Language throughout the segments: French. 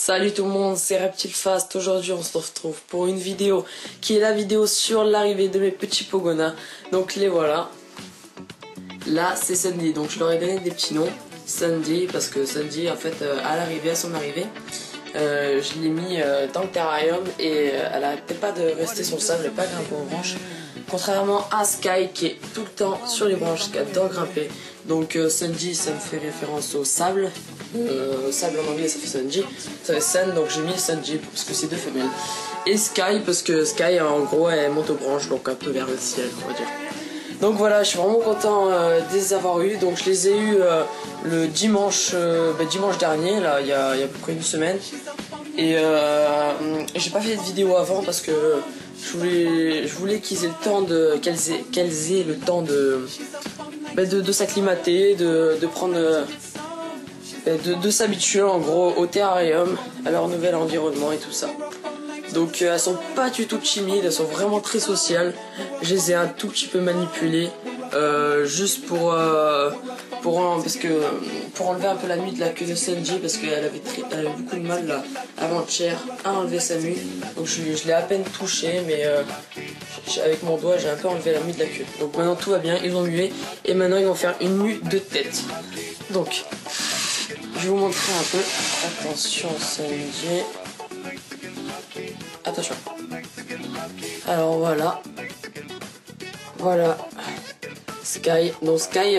Salut tout le monde, c'est Reptilefast. Aujourd'hui on se retrouve pour une vidéo qui est la vidéo sur l'arrivée de mes petits Pogonas. Donc les voilà. Là c'est Sandy, donc je leur ai donné des petits noms. Sandy parce que Sandy en fait à son arrivée, je l'ai mis dans le terrarium et elle arrêtait pas de rester sur le sable et pas grimper aux branches. Contrairement à Sky qui est tout le temps sur les branches, qui adore grimper. Donc Sandy ça me fait référence au sable. Sable en anglais ça fait Sandy, ça fait Sun, donc j'ai mis Sandy parce que c'est deux femelles. Et Sky parce que Sky en gros elle monte aux branches, donc un peu vers le ciel on va dire. Donc voilà, je suis vraiment content de les avoir eu. Donc je les ai eu le dimanche, dimanche dernier, là il y a à peu près une semaine. Et j'ai pas fait de vidéo avant parce que je voulais qu'ils aient le temps qu'elles aient le temps de s'acclimater, de prendre de s'habituer en gros au terrarium, à leur nouvel environnement et tout ça. Donc elles sont pas du tout timides, elles sont vraiment très sociales. Je les ai un tout petit peu manipulées juste pour enlever un peu la nuit de la queue de Sandy parce qu'elle avait beaucoup de mal là avant-hier à enlever sa nuit. Donc je l'ai à peine touché, mais avec mon doigt j'ai un peu enlevé la nuit de la queue. Donc maintenant tout va bien, ils ont mué et maintenant ils vont faire une mue de tête. Donc je vais vous montrer un peu. Attention Sandy. Attention. Alors voilà. Voilà. Sky. Donc Sky,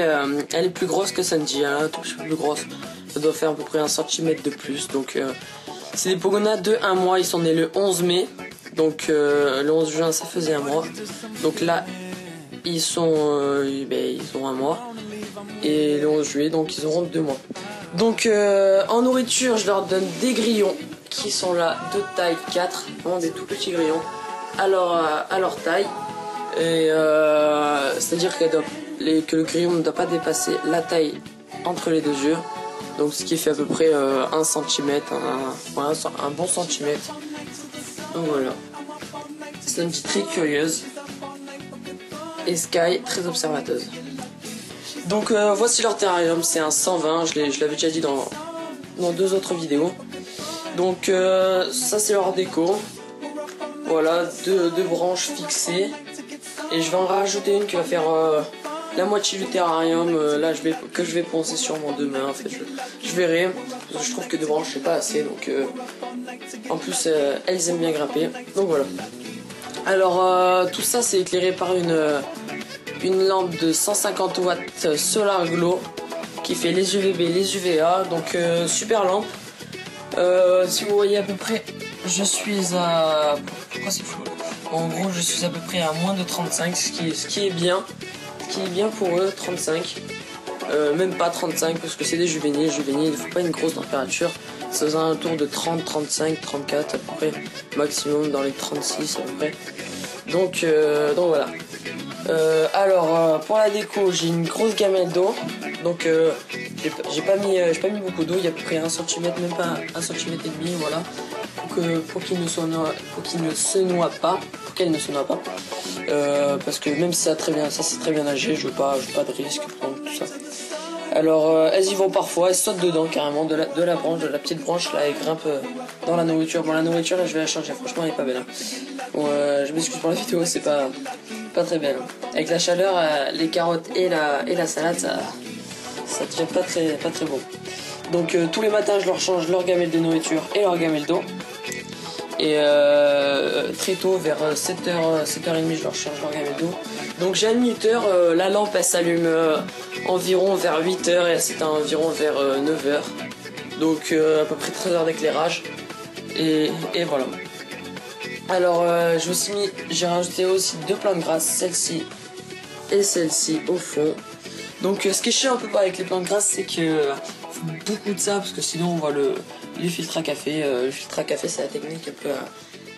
elle est plus grosse que Sandy. Elle est un tout petit peu plus grosse. Ça doit faire à peu près 1 cm de plus. Donc c'est des Pogonas de 1 mois. Ils sont nés le 11 mai. Donc le 11 juin ça faisait 1 mois. Donc là ils sont ils ont 1 mois. Et le 11 juillet donc ils auront 2 mois. Donc en nourriture je leur donne des grillons qui sont là de taille 4, vraiment des tout petits grillons à leur taille. Et c'est à dire que le grillon ne doit pas dépasser la taille entre les deux yeux. Donc ce qui fait à peu près 1 cm, un bon centimètre. Donc voilà. C'est une petite très curieuse. Et Sky très observateuse. Donc voici leur terrarium, c'est un 120, je l'avais déjà dit dans 2 autres vidéos. Donc ça c'est leur déco. Voilà, deux branches fixées. Et je vais en rajouter une qui va faire la moitié du terrarium. Là je vais poncer sûrement demain en fait. Je verrai. Parce que je trouve que 2 branches c'est pas assez. Donc en plus elles aiment bien grimper. Donc voilà. Alors tout ça c'est éclairé par une lampe de 150 watts Solar Glow qui fait les UVB, les UVA, donc super lampe. Si vous voyez à peu près, je suis à... Pourquoi c'est flou? En gros, je suis à peu près à moins de 35, ce qui est bien. Ce qui est bien pour eux, 35. Même pas 35 parce que c'est des juvéniles. Juvéniles, il ne faut pas une grosse température. Ça faisait un tour de 30, 35, 34 à peu près. Maximum dans les 36 à peu près. Donc voilà. Alors pour la déco j'ai une grosse gamelle d'eau, donc j'ai pas mis beaucoup d'eau, il y a à peu près 1 cm, même pas 1 cm et demi, voilà, pour qu'elle ne se noie pas, parce que même si ça c'est très bien nager, je veux pas de risque, donc tout ça. Alors elles y vont parfois, elles sautent dedans carrément de la branche, de la petite branche là, elles grimpent dans la nourriture. Bon, la nourriture là je vais la changer, franchement elle est pas belle hein. Bon, je m'excuse pour la vidéo, c'est pas très belle. Avec la chaleur, les carottes et la salade, ça devient pas très bon. Donc tous les matins, je leur change leur gamelle de nourriture et leur gamelle d'eau. Et très tôt, vers 7h, 7h30, je leur change leur gamelle d'eau. Donc j'ai un minuteur, la lampe elle s'allume environ vers 8h et c'est environ vers 9h. Donc à peu près 13 heures d'éclairage. Et voilà. Alors j'ai rajouté aussi 2 plantes grasses, celle-ci et celle-ci au fond. Donc ce qui est chiant un peu pas avec les plantes grasses, c'est que faut beaucoup de ça parce que sinon on voit les filtres à café. Le filtre à café c'est la technique un peu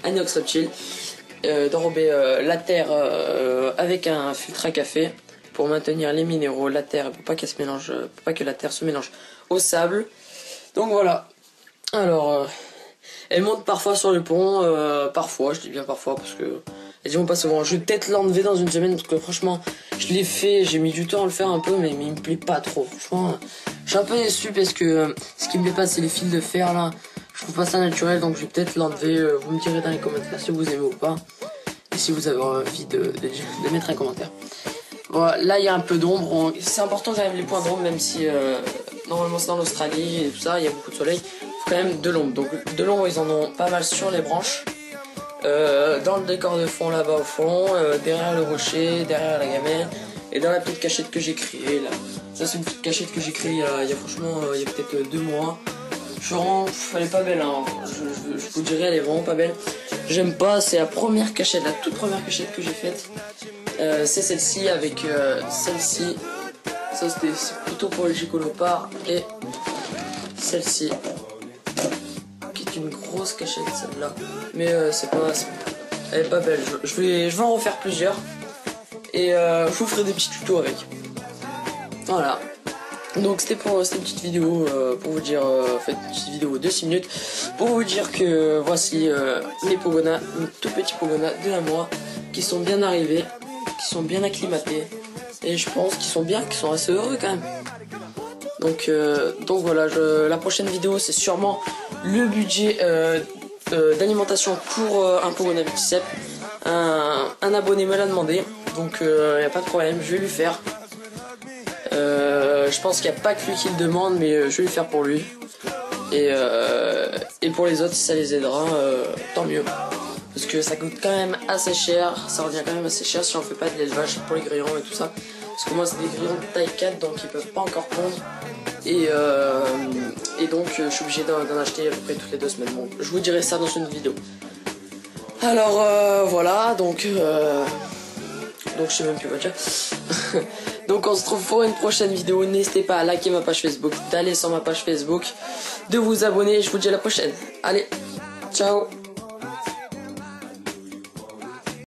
à Inox Reptile, d'enrober la terre avec un filtre à café pour maintenir les minéraux, la terre, pour pas qu'elle se mélange, pour pas que la terre se mélange au sable. Donc voilà. Alors elles montent parfois sur le pont, parfois, je dis bien parfois parce que elles y vont pas souvent. Je vais peut-être l'enlever dans une semaine parce que franchement, je l'ai fait, j'ai mis du temps à le faire un peu, mais il me plaît pas trop. Franchement, je suis un peu déçu parce que ce qui me plaît pas, c'est les fils de fer là. Je trouve pas ça naturel, donc je vais peut-être l'enlever. Vous me direz dans les commentaires si vous aimez ou pas. Et si vous avez envie de mettre un commentaire. Voilà, là il y a un peu d'ombre. C'est important quand même les points d'ombre, même si normalement c'est dans l'Australie et tout ça, il y a beaucoup de soleil. Il faut quand même de l'ombre. Donc de l'ombre, ils en ont pas mal sur les branches. Dans le décor de fond là-bas au fond, derrière le rocher, derrière la gamelle. Et dans la petite cachette que j'ai créée là. Ça c'est une petite cachette que j'ai créée il y a franchement il y a peut-être 2 mois. Elle est pas belle hein. Je vous dirais, elle est vraiment pas belle. J'aime pas, c'est la première cachette, la toute première cachette que j'ai faite. C'est celle-ci avec celle-ci. Ça c'est plutôt pour le gicolopard. Et celle-ci qui est une grosse cachette celle-là. Mais c'est pas, elle est pas belle. Je vais en refaire plusieurs. Et je vous ferai des petits tutos avec. Voilà. Donc c'était pour cette petite vidéo pour vous dire, une petite vidéo de 6 minutes pour vous dire que voici mes pogonas, mes tout petits pogonas de la mois qui sont bien arrivés, qui sont bien acclimatés et je pense qu'ils sont assez heureux quand même. Donc voilà, la prochaine vidéo c'est sûrement le budget d'alimentation pour un pogona multicep. Un abonné me l'a demandé, donc y a pas de problème, je vais lui faire. Je pense qu'il n'y a pas que lui qui le demande, mais je vais le faire pour lui. Et pour les autres, si ça les aidera, tant mieux. Parce que ça coûte quand même assez cher, ça revient quand même assez cher si on fait pas de l'élevage pour les grillons et tout ça. Parce que moi c'est des grillons de taille 4, donc ils peuvent pas encore pondre. Et donc je suis obligé d'en acheter à peu près toutes les 2 semaines. Bon, je vous dirai ça dans une vidéo. Alors voilà, donc je sais même plus quoi dire. Donc on se retrouve pour une prochaine vidéo. N'hésitez pas à liker ma page Facebook, d'aller sur ma page Facebook, de vous abonner. Je vous dis à la prochaine. Allez, ciao.